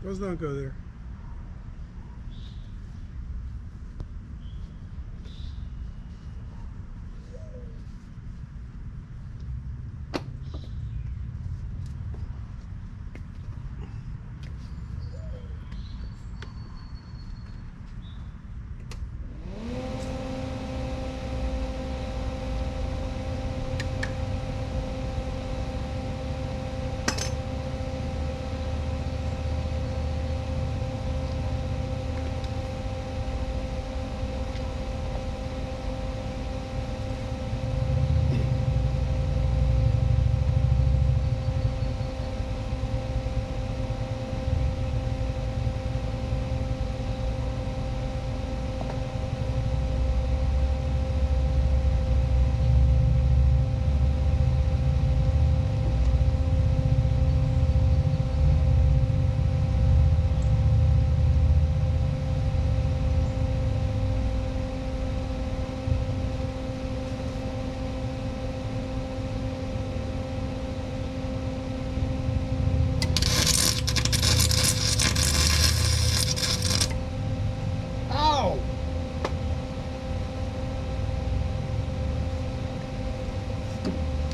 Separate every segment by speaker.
Speaker 1: Let's not go there.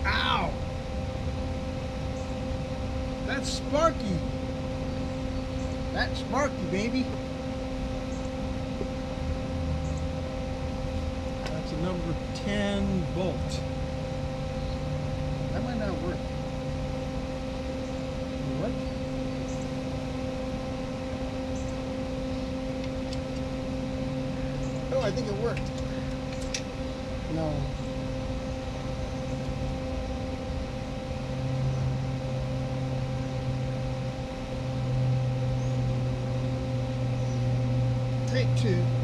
Speaker 1: Ow! That's Sparky. That's Sparky, baby. That's a number 10 bolt. That might not work. What? Oh, I think it worked. No. Take two.